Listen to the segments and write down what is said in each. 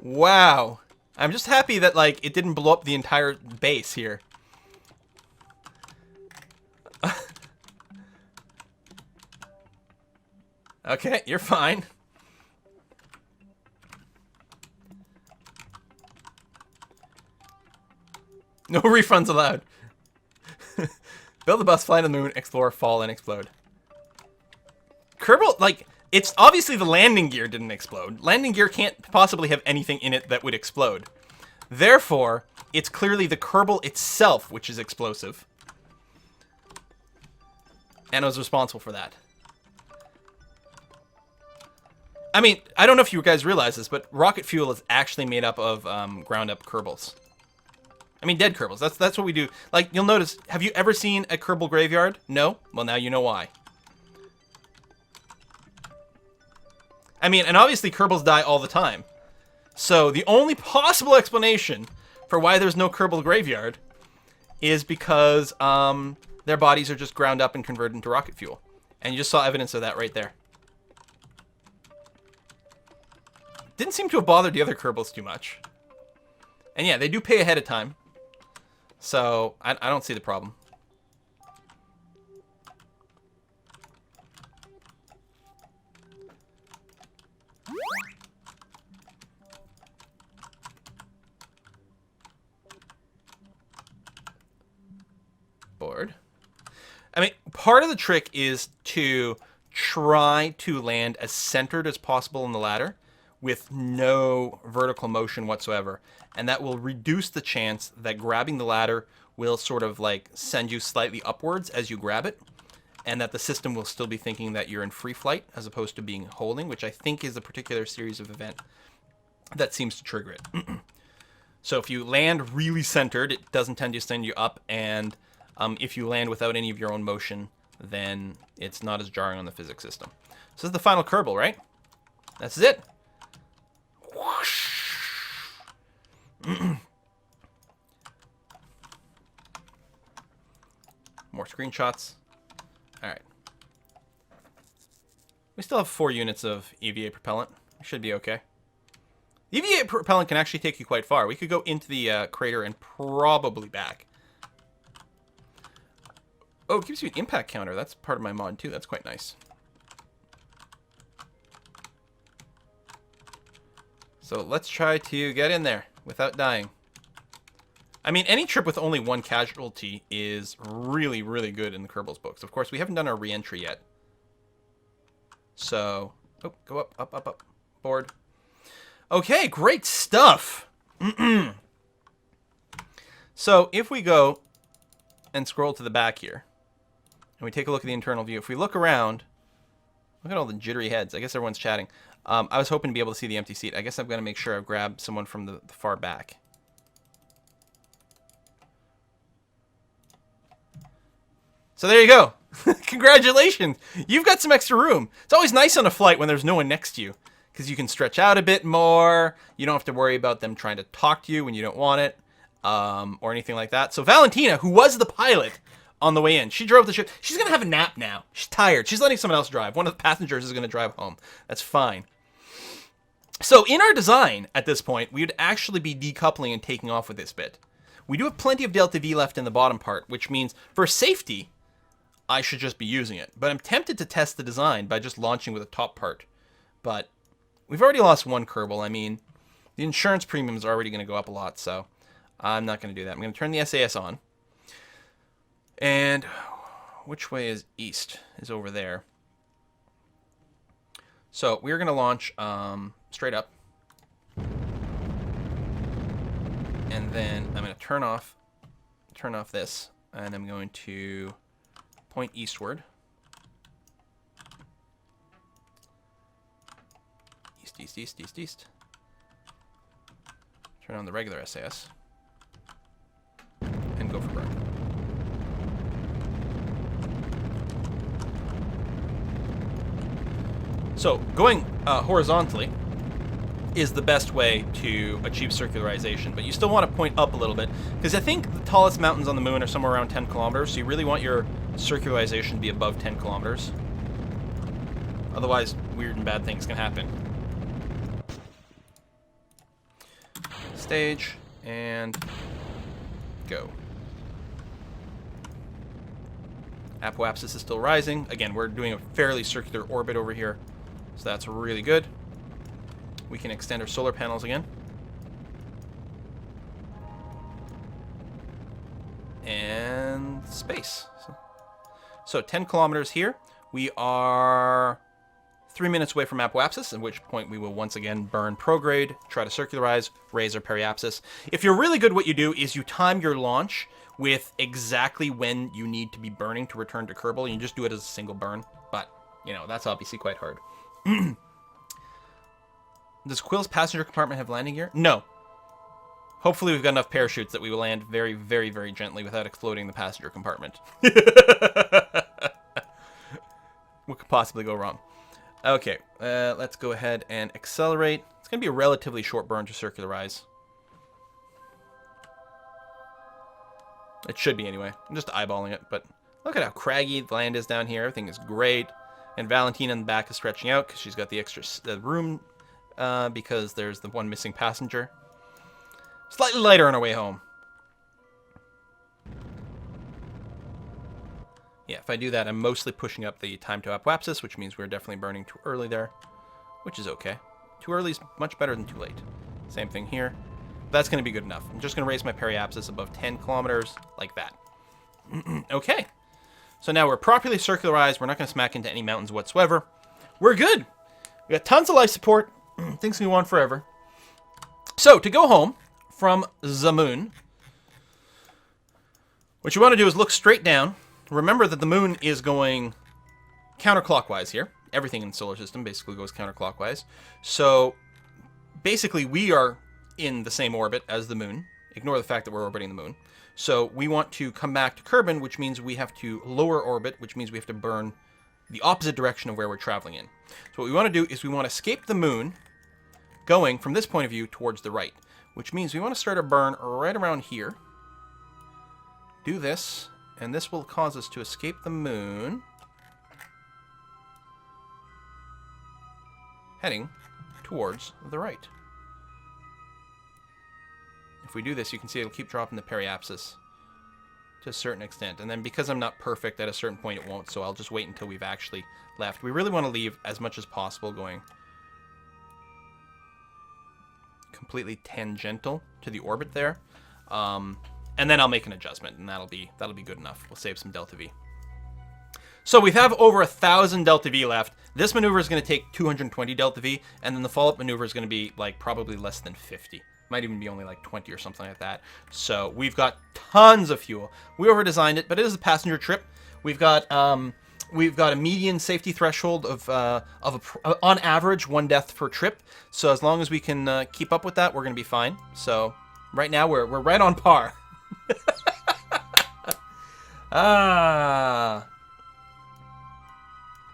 Wow. I'm just happy that, like, it didn't blow up the entire base here. Okay, you're fine. No refunds allowed. Build the bus, fly to the moon, explore, fall, and explode. Kerbal, like, it's obviously the landing gear didn't explode. Landing gear can't possibly have anything in it that would explode. Therefore, it's clearly the Kerbal itself which is explosive. And it was responsible for that. I mean, I don't know if you guys realize this, but rocket fuel is actually made up of ground-up Kerbals. I mean, dead Kerbals. That's what we do. Like, you'll notice, have you ever seen a Kerbal graveyard? No? Well, now you know why. I mean, and obviously Kerbals die all the time. So the only possible explanation for why there's no Kerbal graveyard is because their bodies are just ground up and converted into rocket fuel. And you just saw evidence of that right there. Didn't seem to have bothered the other Kerbals too much. And yeah, they do pay ahead of time. So I don't see the problem. Board. I mean, part of the trick is to try to land as centered as possible in the ladder with no vertical motion whatsoever. And that will reduce the chance that grabbing the ladder will sort of like send you slightly upwards as you grab it. And that the system will still be thinking that you're in free flight as opposed to being holding, which I think is a particular series of event that seems to trigger it. So if you land really centered, it doesn't tend to send you up. And if you land without any of your own motion, then it's not as jarring on the physics system. So this is the final Kerbal, right? That's it. More screenshots. All right. We still have 4 units of EVA propellant. We should be okay. EVA propellant can actually take you quite far. We could go into the crater and probably back. Oh, it gives you an impact counter. That's part of my mod too. That's quite nice. So let's try to get in there without dying. I mean, any trip with only 1 casualty is really, really good in the Kerbals books. Of course, we haven't done our re-entry yet. So, oh, go up, up, up, up. Board. Okay, great stuff. So, if we go and scroll to the back here, and we take a look at the internal view, if we look around, look at all the jittery heads. I guess everyone's chatting. I was hoping to be able to see the empty seat. I guess I'm going to make sure I grab someone from the far back. So there you go. Congratulations. You've got some extra room. It's always nice on a flight when there's no one next to you, because you can stretch out a bit more. You don't have to worry about them trying to talk to you when you don't want it, or anything like that. So Valentina, who was the pilot on the way in, she drove the ship. She's going to have a nap now. She's tired. She's letting someone else drive. One of the passengers is going to drive home. That's fine. So in our design at this point, we would actually be decoupling and taking off with this bit. We do have plenty of delta V left in the bottom part, which means for safety, I should just be using it. But I'm tempted to test the design by just launching with the top part. But we've already lost 1 Kerbal. I mean, the insurance premium is already going to go up a lot, so I'm not going to do that. I'm going to turn the SAS on. And which way is east? Is over there. So we're going to launch straight up. And then I'm going to turn off this. And I'm going to point eastward. East, east, east, east, east. Turn on the regular SAS. And go for burn. So, going horizontally is the best way to achieve circularization, but you still want to point up a little bit, because I think the tallest mountains on the moon are somewhere around 10 kilometers, so you really want your circularization to be above 10 kilometers. Otherwise, weird and bad things can happen. stage, and go. Apoapsis is still rising. Again, we're doing a fairly circular orbit over here, so that's really good. We can extend our solar panels again. And space. So 10 kilometers here. We are 3 minutes away from apoapsis, at which point we will once again burn prograde, try to circularize, raise our periapsis. If you're really good, what you do is you time your launch with exactly when you need to be burning to return to Kerbal, and you just do it as a single burn. But, you know, that's obviously quite hard. Does Quill's passenger compartment have landing gear? No. Hopefully we've got enough parachutes that we will land very, very, very gently without exploding the passenger compartment. What could possibly go wrong? Okay, let's go ahead and accelerate. It's going to be a relatively short burn to circularize. It should be anyway. I'm just eyeballing it, but look at how craggy the land is down here. Everything is great. And Valentina in the back is stretching out because she's got the extra room because there's the one missing passenger. Slightly lighter on our way home. Yeah, if I do that, I'm mostly pushing up the time to apoapsis, which means we're definitely burning too early there, which is okay. Too early is much better than too late. Same thing here. That's going to be good enough. I'm just going to raise my periapsis above 10 kilometers, like that. Okay. So now we're properly circularized. We're not going to smack into any mountains whatsoever. We're good. We got tons of life support. Things can go on forever. So, to go home from the moon, what you want to do is look straight down. Remember that the moon is going counterclockwise here. Everything in the solar system basically goes counterclockwise. So, basically, we are in the same orbit as the moon. Ignore the fact that we're orbiting the moon. So, we want to come back to Kerbin, which means we have to lower orbit, which means we have to burn the opposite direction of where we're traveling in. So, what we want to do is we want to escape the moon, going from this point of view towards the right, which means we want to start a burn right around here. Do this, and this will cause us to escape the moon, heading towards the right. If we do this, you can see it'll keep dropping the periapsis to a certain extent. And then because I'm not perfect, at a certain point it won't, so I'll just wait until we've actually left. We really want to leave as much as possible going completely tangential to the orbit there. And then I'll make an adjustment, and that'll be good enough. We'll save some delta V. So we have over 1,000 delta V left. This maneuver is going to take 220 delta V, and then the follow-up maneuver is going to be like probably less than 50. Might even be only like 20 or something like that. So we've got tons of fuel. We over-designed it, but it is a passenger trip. We've got a median safety threshold of on average 1 death per trip. So as long as we can keep up with that, we're going to be fine. So right now we're right on par.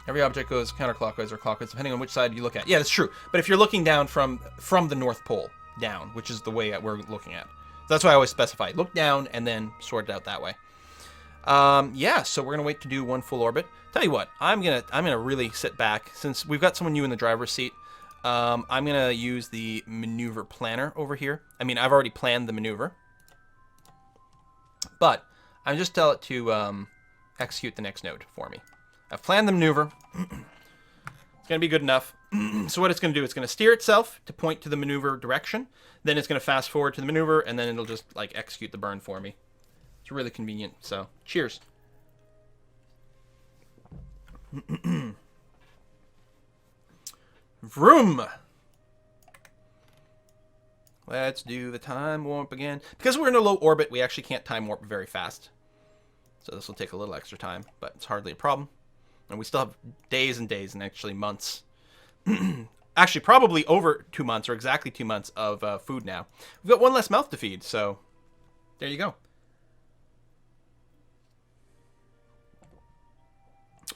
Every object goes counterclockwise or clockwise, depending on which side you look at. Yeah, that's true. But if you're looking down from the North Pole down, which is the way we're looking at, that's why I always specify look down and then sort it out that way. Yeah, so we're gonna wait to do 1 full orbit. Tell you what, I'm gonna really sit back since we've got someone new in the driver's seat. I'm gonna use the maneuver planner over here. I mean, I've already planned the maneuver, but I just tell it to execute the next node for me. I've planned the maneuver. It's going to be good enough. So what it's going to do, it's going to steer itself to point to the maneuver direction. Then it's going to fast forward to the maneuver, and then it'll just like execute the burn for me. It's really convenient. So cheers. Vroom. Let's do the time warp again. Because we're in a low orbit, we actually can't time warp very fast. So this will take a little extra time, but it's hardly a problem. And we still have days and days and actually months. Actually, probably over 2 months or exactly 2 months of food now. We've got 1 less mouth to feed, so there you go.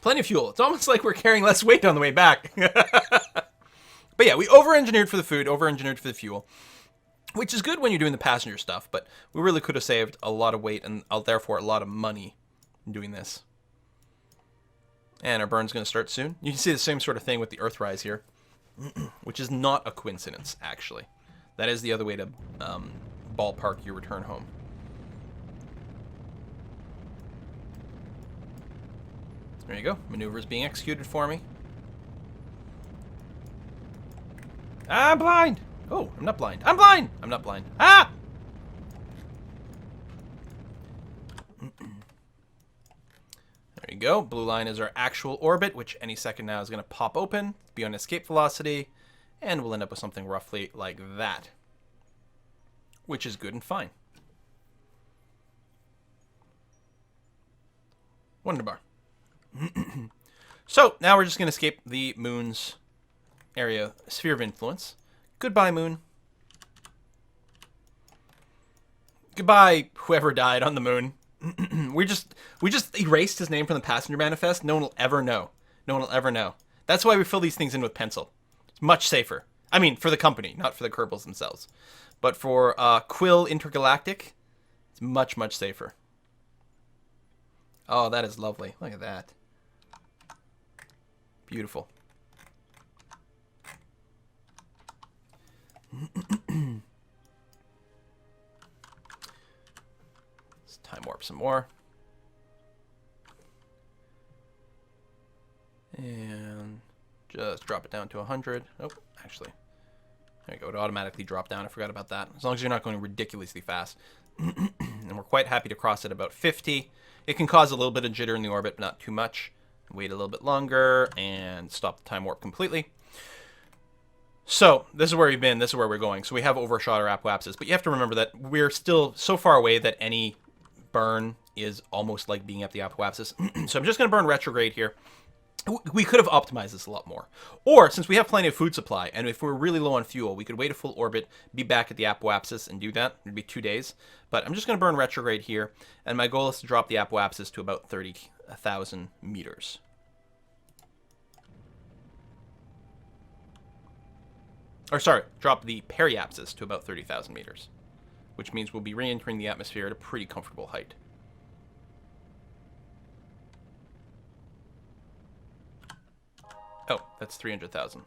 Plenty of fuel. It's almost like we're carrying less weight on the way back. But yeah, we over-engineered for the food, over-engineered for the fuel, which is good when you're doing the passenger stuff, but we really could have saved a lot of weight and therefore a lot of money doing this. And our burn's going to start soon. You can see the same sort of thing with the Earthrise here, which is not a coincidence, actually. That is the other way to ballpark your return home. There you go. Maneuver is being executed for me. I'm blind! Oh, I'm not blind. I'm blind! I'm not blind. Ah! There you go. Blue line is our actual orbit, which any second now is going to pop open, be on escape velocity, and we'll end up with something roughly like that, which is good and fine. Wunderbar. So, now we're just going to escape the moon's area, sphere of influence. Goodbye, moon. Goodbye, whoever died on the moon. we just erased his name from the passenger manifest. No one will ever know. No one will ever know. That's why we fill these things in with pencil. It's much safer. I mean, for the company, not for the Kerbals themselves. But for Quill Intergalactic, it's much, much safer. Oh, that is lovely. Look at that. Beautiful. Let's time warp some more. And just drop it down to 100. Oh, actually. There you go. It automatically dropped down. I forgot about that. As long as you're not going ridiculously fast. And we're quite happy to cross at about 50. It can cause a little bit of jitter in the orbit, but not too much. Wait a little bit longer and stop the time warp completely. So, this is where we've been. This is where we're going. So we have overshot our apoapsis. But you have to remember that we're still so far away that any burn is almost like being at the apoapsis. So I'm just going to burn retrograde here. We could have optimized this a lot more. Or, since we have plenty of food supply, and if we're really low on fuel, we could wait a full orbit, be back at the apoapsis, and do that. It'd be 2 days. But I'm just going to burn retrograde here, and my goal is to drop the apoapsis to about 30,000 meters. Or, sorry, drop the periapsis to about 30,000 meters, which means we'll be re-entering the atmosphere at a pretty comfortable height. Oh, that's 300,000.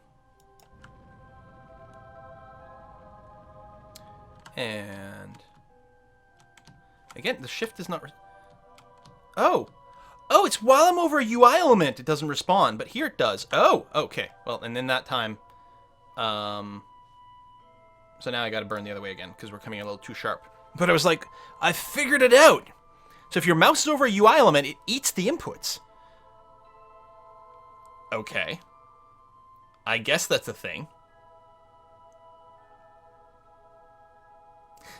And again, the shift is not... Oh, it's while I'm over a UI element, it doesn't respond, but here it does. Oh, okay. Well, and in that time, so now I got to burn the other way again because we're coming a little too sharp. But I was like, I figured it out. So if your mouse is over a UI element, it eats the inputs. Okay. I guess that's a thing.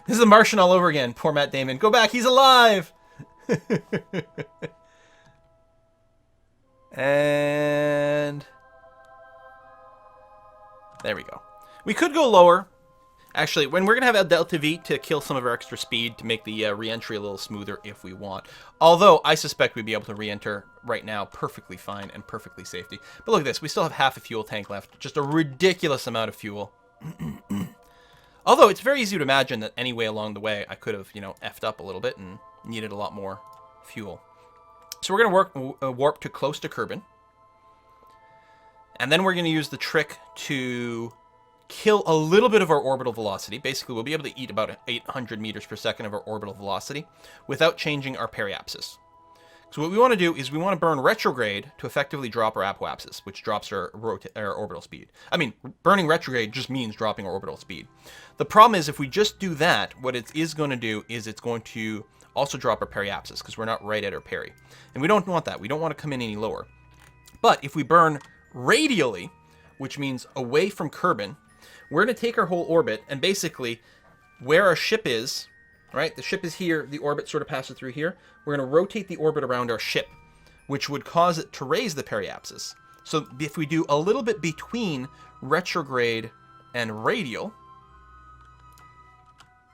This is the Martian all over again. Poor Matt Damon. Go back. He's alive. And there we go. We could go lower. Actually, when we're going to have a delta V to kill some of our extra speed to make the re-entry a little smoother if we want. Although, I suspect we'd be able to re-enter right now perfectly fine and perfectly safety. But look at this. We still have half a fuel tank left. Just a ridiculous amount of fuel. Although, it's very easy to imagine that any way along the way, I could have, effed up a little bit and needed a lot more fuel. So we're going to warp to close to Kerbin. And then we're going to use the trick to kill a little bit of our orbital velocity. Basically, we'll be able to eat about 800 meters per second of our orbital velocity without changing our periapsis. So what we want to do is we want to burn retrograde to effectively drop our apoapsis, which drops our orbital speed. I mean, burning retrograde just means dropping our orbital speed. The problem is if we just do that, what it is going to do is it's going to also drop our periapsis because we're not right at our peri. And we don't want that. We don't want to come in any lower. But if we burn radially, which means away from Kerbin, we're going to take our whole orbit and basically where our ship is, right? The ship is here. The orbit sort of passes through here. We're going to rotate the orbit around our ship, which would cause it to raise the periapsis. So if we do a little bit between retrograde and radial,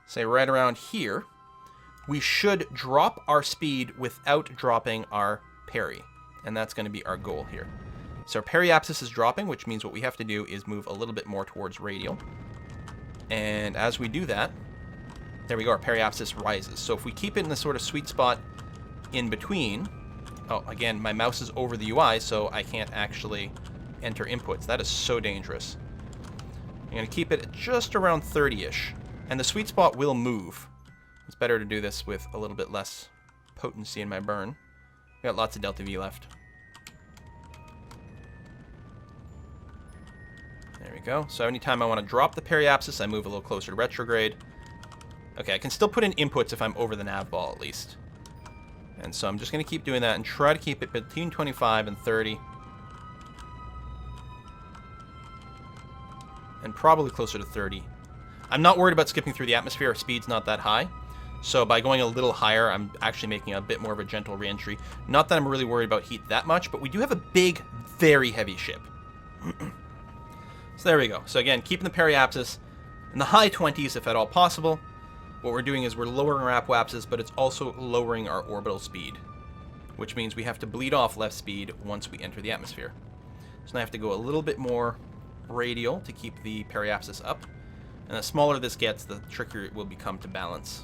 say right around here, we should drop our speed without dropping our peri. And that's going to be our goal here. So our periapsis is dropping, which means what we have to do is move a little bit more towards radial. And as we do that, there we go, our periapsis rises. So if we keep it in the sort of sweet spot in between, oh, again, my mouse is over the UI, so I can't actually enter inputs. That is so dangerous. I'm going to keep it at just around 30-ish. And the sweet spot will move. It's better to do this with a little bit less potency in my burn. We got lots of delta V left. There we go. So anytime I want to drop the periapsis, I move a little closer to retrograde. Okay, I can still put in inputs if I'm over the nav ball at least. And so I'm just going to keep doing that and try to keep it between 25 and 30. And probably closer to 30. I'm not worried about skipping through the atmosphere. Our speed's not that high. So by going a little higher, I'm actually making a bit more of a gentle re-entry. Not that I'm really worried about heat that much, but we do have a big, very heavy ship. So there we go. So again, keeping the periapsis in the high 20s if at all possible. What we're doing is we're lowering our apoapsis, but it's also lowering our orbital speed, which means we have to bleed off left speed once we enter the atmosphere. So now I have to go a little bit more radial to keep the periapsis up. And the smaller this gets, the trickier it will become to balance.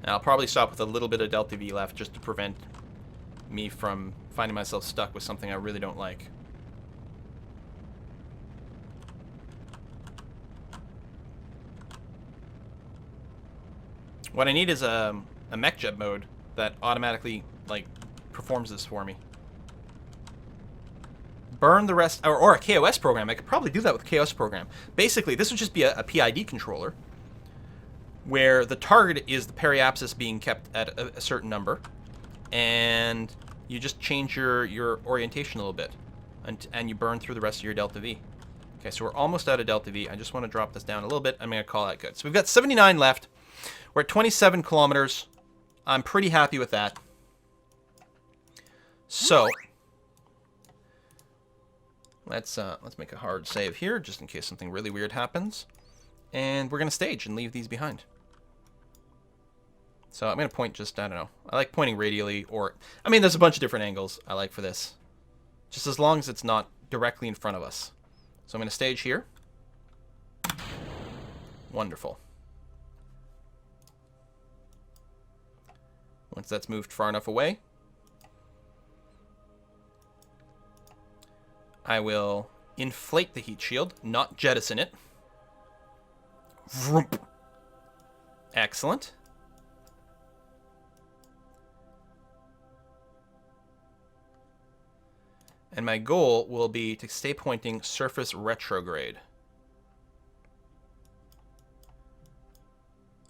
And I'll probably stop with a little bit of delta V left just to prevent me from finding myself stuck with something I really don't like. What I need is a mech jet mode that automatically like performs this for me. Burn the rest, or a KOS program. I could probably do that with a KOS program. Basically, this would just be a PID controller where the target is the periapsis being kept at a certain number, and you just change your orientation a little bit, and you burn through the rest of your delta V. Okay, so we're almost out of delta V. I just want to drop this down a little bit. I'm going to call that good. So we've got 79 left. We're at 27 kilometers. I'm pretty happy with that. So let's make a hard save here, just in case something really weird happens. And we're going to stage and leave these behind. So I'm going to point just, I don't know. I like pointing radially, or, I mean, there's a bunch of different angles I like for this. Just as long as it's not directly in front of us. So I'm going to stage here. Wonderful. Once that's moved far enough away, I will inflate the heat shield, not jettison it. Vroom. Excellent. And my goal will be to stay pointing surface retrograde.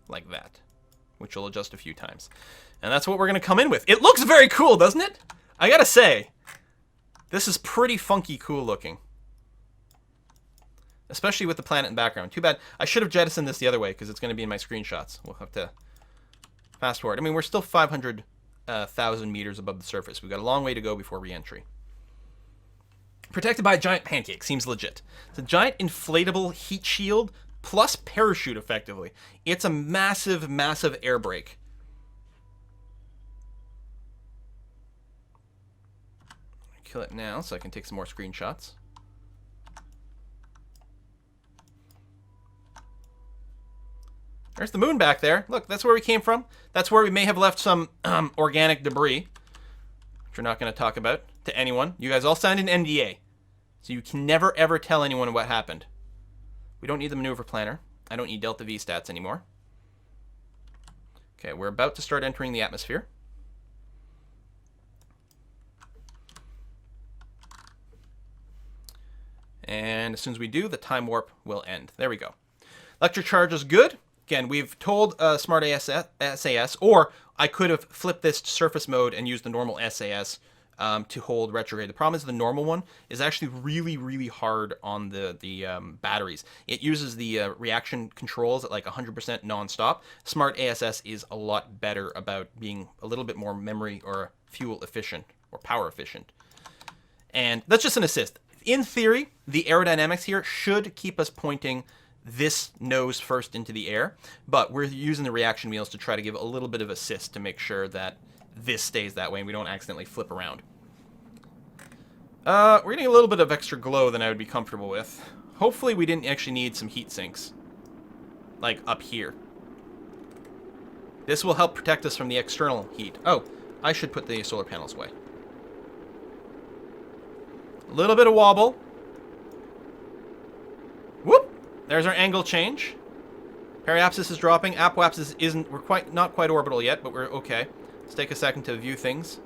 Like that. Which will adjust a few times. And that's what we're going to come in with. It looks very cool, doesn't it? I gotta say, this is pretty funky cool looking. Especially with the planet in the background. Too bad. I should have jettisoned this the other way because it's going to be in my screenshots. We'll have to fast forward. I mean, we're still 500,000 meters above the surface. We've got a long way to go before re-entry. Protected by a giant pancake. Seems legit. It's a giant inflatable heat shield plus parachute, effectively. It's a massive, massive air brake. Kill it now so I can take some more screenshots. There's the moon back there. Look, that's where we came from. That's where we may have left some organic debris, which we're not going to talk about to anyone. You guys all signed an NDA, so you can never, ever tell anyone what happened. We don't need the maneuver planner. I don't need delta V stats anymore. Okay, we're about to start entering the atmosphere. And as soon as we do, the time warp will end. There we go. Electric charge is good. Again, we've told Smart SAS, or I could have flipped this to surface mode and used the normal SAS to hold retrograde. The problem is the normal one is actually really, really hard on the batteries. It uses the reaction controls at like 100% nonstop. Smart ASS is a lot better about being a little bit more memory or fuel efficient or power efficient. And that's just an assist. In theory, the aerodynamics here should keep us pointing this nose first into the air, but we're using the reaction wheels to try to give a little bit of assist to make sure that this stays that way and we don't accidentally flip around. We're getting a little bit of extra glow than I would be comfortable with. Hopefully we didn't actually need some heat sinks, like up here. This will help protect us from the external heat. Oh, I should put the solar panels away. A little bit of wobble. Whoop! There's our angle change. Periapsis is dropping. Apoapsis isn't. We're not quite orbital yet, but we're okay. Let's take a second to view things.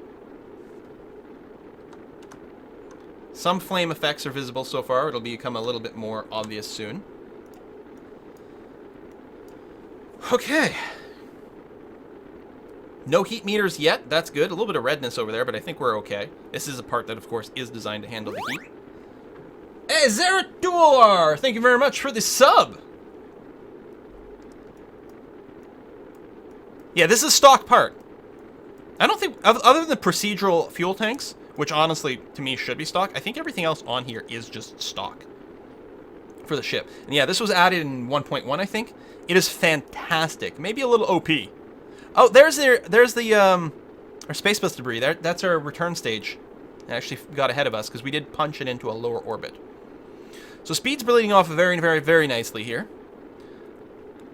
Some flame effects are visible so far. It'll become a little bit more obvious soon. Okay. No heat meters yet. That's good. A little bit of redness over there, but I think we're okay. This is a part that, of course, is designed to handle the heat. Hey, Zerator! Thank you very much for the sub. Yeah, this is a stock part. I don't think, other than the procedural fuel tanks, which honestly, to me, should be stock, I think everything else on here is just stock for the ship. And yeah, this was added in 1.1, I think. It is fantastic. Maybe a little OP. Oh, there's the our space bus debris. That's our return stage. It actually got ahead of us because we did punch it into a lower orbit. So speed's bleeding off very, very, very nicely here.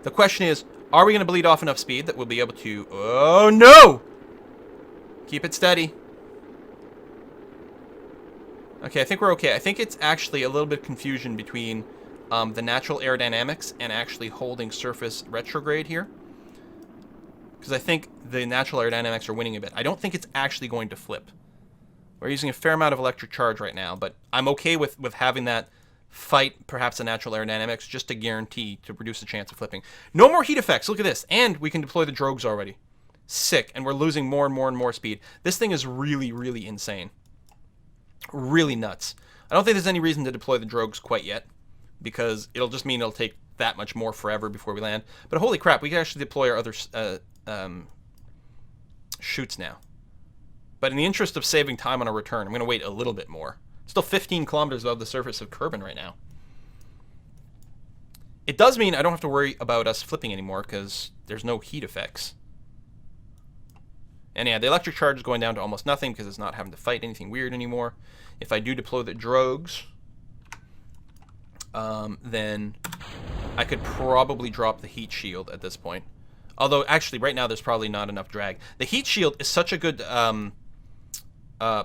The question is, are we going to bleed off enough speed that we'll be able to... Oh, no! Keep it steady. Okay, I think we're okay. I think it's actually a little bit of confusion between the natural aerodynamics and actually holding surface retrograde here. Because I think the natural aerodynamics are winning a bit. I don't think it's actually going to flip. We're using a fair amount of electric charge right now, but I'm okay with having that fight perhaps the natural aerodynamics just to guarantee to reduce the chance of flipping. No more heat effects. Look at this. And we can deploy the drogues already. Sick. And we're losing more and more and more speed. This thing is really, really insane. Really nuts. I don't think there's any reason to deploy the drogues quite yet, because it'll just mean it'll take that much more forever before we land. But holy crap, we can actually deploy our other chutes now. But in the interest of saving time on our return, I'm going to wait a little bit more. Still 15 kilometers above the surface of Kerbin right now. It does mean I don't have to worry about us flipping anymore because there's no heat effects. And yeah, the electric charge is going down to almost nothing because it's not having to fight anything weird anymore. If I do deploy the drogues, then I could probably drop the heat shield at this point. Although, actually, right now there's probably not enough drag. The heat shield is such a good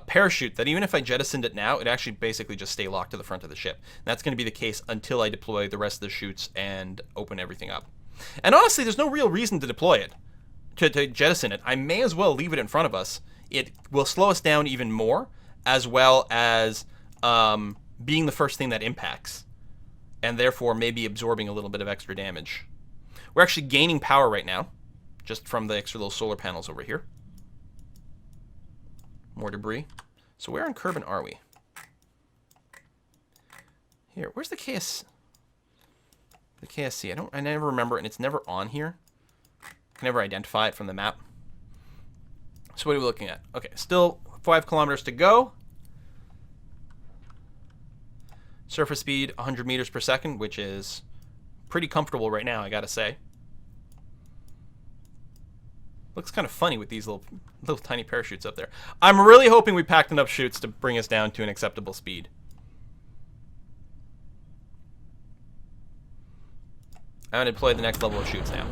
parachute that even if I jettisoned it now, it'd actually basically just stay locked to the front of the ship. And that's going to be the case until I deploy the rest of the chutes and open everything up. And honestly, there's no real reason to deploy it, to jettison it. I may as well leave it in front of us. It will slow us down even more, as well as being the first thing that impacts, and therefore maybe absorbing a little bit of extra damage. We're actually gaining power right now, just from the extra little solar panels over here. More debris. So where in Kerbin are we? Here, where's the KS? The KSC. I never remember, and it's never on here. I can never identify it from the map. So what are we looking at? Okay, still 5 kilometers to go. Surface speed 100 meters per second, which is pretty comfortable right now, I gotta say. Looks kind of funny with these little tiny parachutes up there. I'm really hoping we packed enough chutes to bring us down to an acceptable speed. I'm going to deploy the next level of chutes now.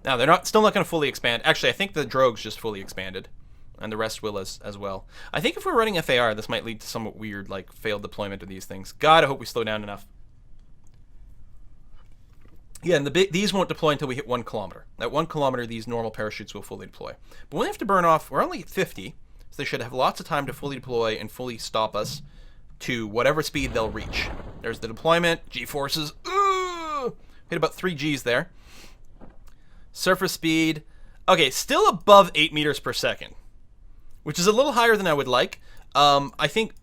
Now, they're still not going to fully expand. Actually, I think the drogues just fully expanded, and the rest will as well. I think if we're running FAR, this might lead to somewhat weird, like, failed deployment of these things. God, I hope we slow down enough. Yeah, and these won't deploy until we hit 1 kilometer. At 1 kilometer, these normal parachutes will fully deploy. But when they have to burn off, we're only at 50, so they should have lots of time to fully deploy and fully stop us to whatever speed they'll reach. There's the deployment, G-forces. Hit about 3 Gs there. Surface speed. Okay, still above 8 meters per second, which is a little higher than I would like. I think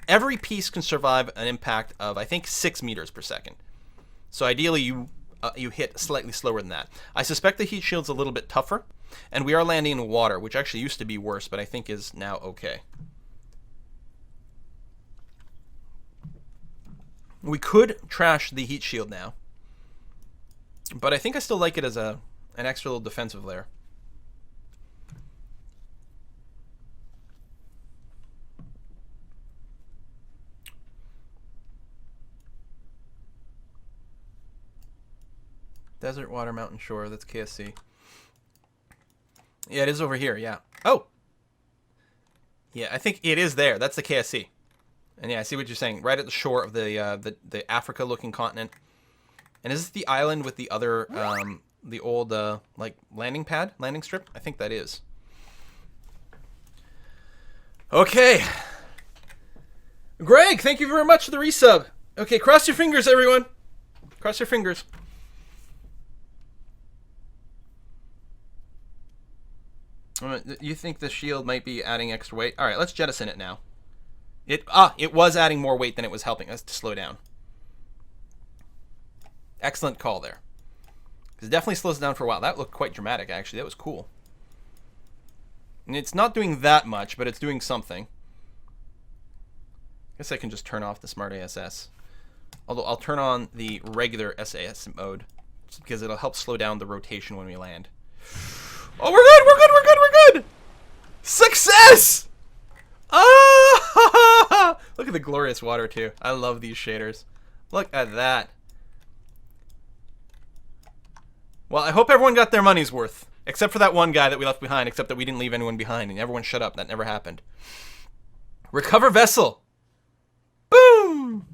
every piece can survive an impact of, I think, 6 meters per second. So ideally, you hit slightly slower than that. I suspect the heat shield's a little bit tougher, and we are landing in water, which actually used to be worse, but I think is now okay. We could trash the heat shield now, but I think I still like it as an extra little defensive layer. Desert, water, mountain, shore. That's KSC. Yeah, it is over here, yeah. Oh! Yeah, I think it is there. That's the KSC. And yeah, I see what you're saying. Right at the shore of the Africa-looking continent. And is this the island with the other, the old, like, landing strip? I think that is. Okay. Greg, thank you very much for the resub. Okay, cross your fingers, everyone. Cross your fingers. You think the shield might be adding extra weight? All right, let's jettison it now. It was adding more weight than it was helping us to slow down. Excellent call there. It definitely slows down for a while. That looked quite dramatic, actually. That was cool. And it's not doing that much, but it's doing something. I guess I can just turn off the Smart ASS. Although I'll turn on the regular SAS mode, just because it'll help slow down the rotation when we land. Oh, we're good! We're good! We're good! We're good! Success! Ah! Look at the glorious water, too. I love these shaders. Look at that. Well, I hope everyone got their money's worth. Except for that one guy that we left behind, except that we didn't leave anyone behind, and everyone shut up. That never happened. Recover vessel. Boom!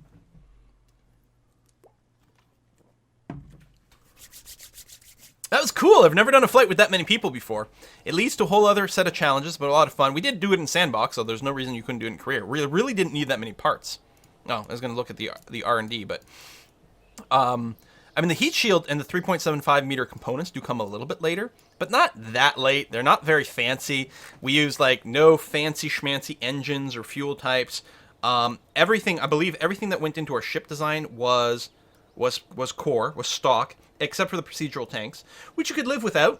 That was cool. I've never done a flight with that many people before. It leads to a whole other set of challenges, but a lot of fun. We did do it in Sandbox, so there's no reason you couldn't do it in Korea. We really didn't need that many parts. No, I was going to look at the R&D, but... I mean, the heat shield and the 3.75 meter components do come a little bit later, but not that late. They're not very fancy. We use, like, no fancy schmancy engines or fuel types. Everything, I believe, everything that went into our ship design was stock, except for the procedural tanks, which you could live without.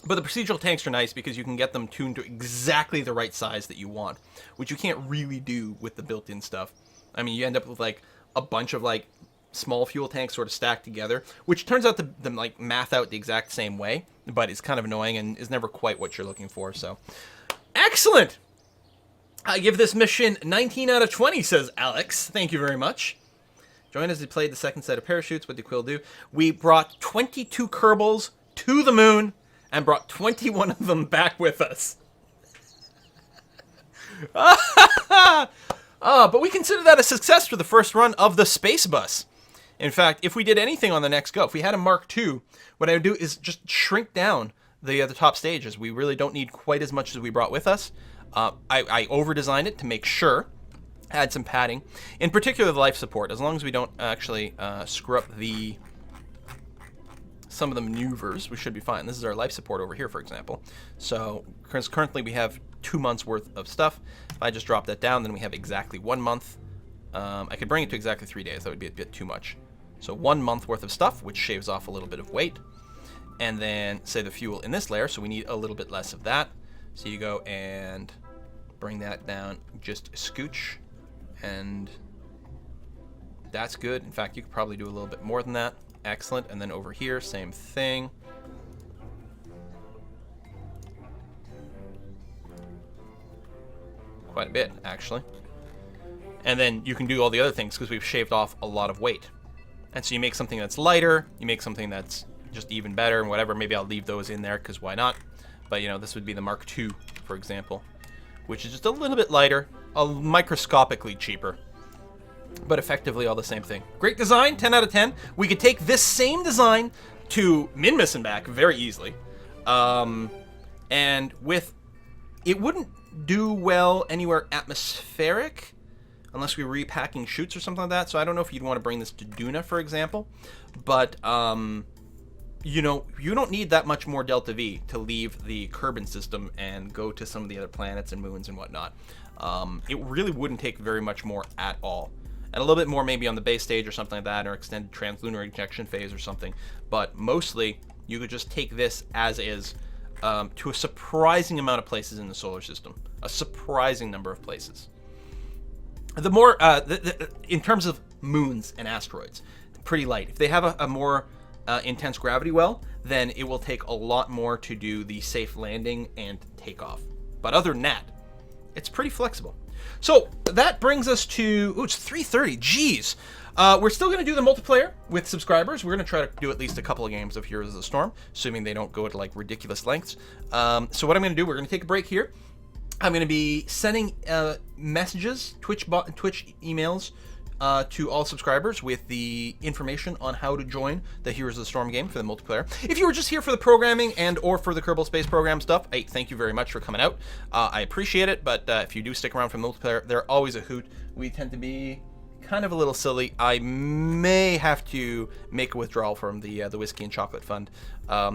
But the procedural tanks are nice because you can get them tuned to exactly the right size that you want, which you can't really do with the built-in stuff. I mean, you end up with, like, a bunch of, like, small fuel tanks sort of stacked together, which turns out to like math out the exact same way, but it's kind of annoying and is never quite what you're looking for. So, excellent! I give this mission 19 out of 20, says Alex. Thank you very much. Join us as we played the second set of parachutes. What did Quill do? We brought 22 Kerbals to the moon and brought 21 of them back with us. But we consider that a success for the first run of the Space Bus. In fact, if we did anything on the next go, if we had a Mark II, what I would do is just shrink down the top stages. We really don't need quite as much as we brought with us. I over-designed it to make sure. Add some padding. In particular, the life support. As long as we don't actually screw up some of the maneuvers, we should be fine. This is our life support over here, for example. So currently we have 2 months worth of stuff. If I just drop that down, then we have exactly 1 month. I could bring it to exactly 3 days. That would be a bit too much. So 1 month worth of stuff, which shaves off a little bit of weight. And then, say, the fuel in this layer, so we need a little bit less of that. So you go and bring that down just a scooch. And that's good. In fact, you could probably do a little bit more than that. Excellent. And then over here, same thing. Quite a bit, actually. And then you can do all the other things because we've shaved off a lot of weight. And so you make something that's lighter, you make something that's just even better and whatever. Maybe I'll leave those in there because why not? But, you know, this would be the Mark II, for example, which is just a little bit lighter, microscopically cheaper, but effectively all the same thing. Great design, 10 out of 10. We could take this same design to Minmus and back very easily. And with... It wouldn't do well anywhere atmospheric, unless we were repacking chutes or something like that. So I don't know if you'd want to bring this to Duna, for example. But, you know, you don't need that much more Delta V to leave the Kerbin system and go to some of the other planets and moons and whatnot. It really wouldn't take very much more at all. And a little bit more maybe on the base stage or something like that, or extended translunar ejection phase or something. But mostly, you could just take this as is to a surprising amount of places in the solar system. A surprising number of places. The more, in terms of moons and asteroids, pretty light. If they have a more intense gravity well, then it will take a lot more to do the safe landing and takeoff. But other than that, it's pretty flexible. So that brings us to, it's 3:30. Jeez. We're still going to do the multiplayer with subscribers. We're going to try to do at least a couple of games of Heroes of the Storm, assuming they don't go to like ridiculous lengths. So what I'm going to do, we're going to take a break here. I'm going to be sending messages, Twitch emails, to all subscribers with the information on how to join the Heroes of the Storm game for the multiplayer. If you were just here for the programming and or for the Kerbal Space Program stuff, hey, thank you very much for coming out. I appreciate it, but if you do stick around for the multiplayer, they're always a hoot. We tend to be kind of a little silly. I may have to make a withdrawal from the Whiskey and Chocolate Fund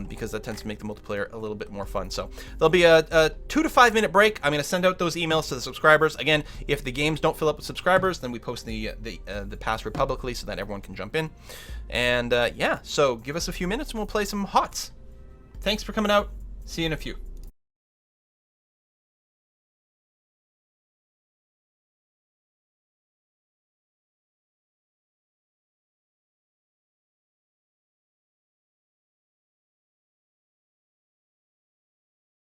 because that tends to make the multiplayer a little bit more fun. So there'll be a 2 to 5 minute break. I'm going to send out those emails to the subscribers. Again, if the games don't fill up with subscribers, then we post the password publicly so that everyone can jump in. And yeah, so give us a few minutes and we'll play some HOTS. Thanks for coming out. See you in a few.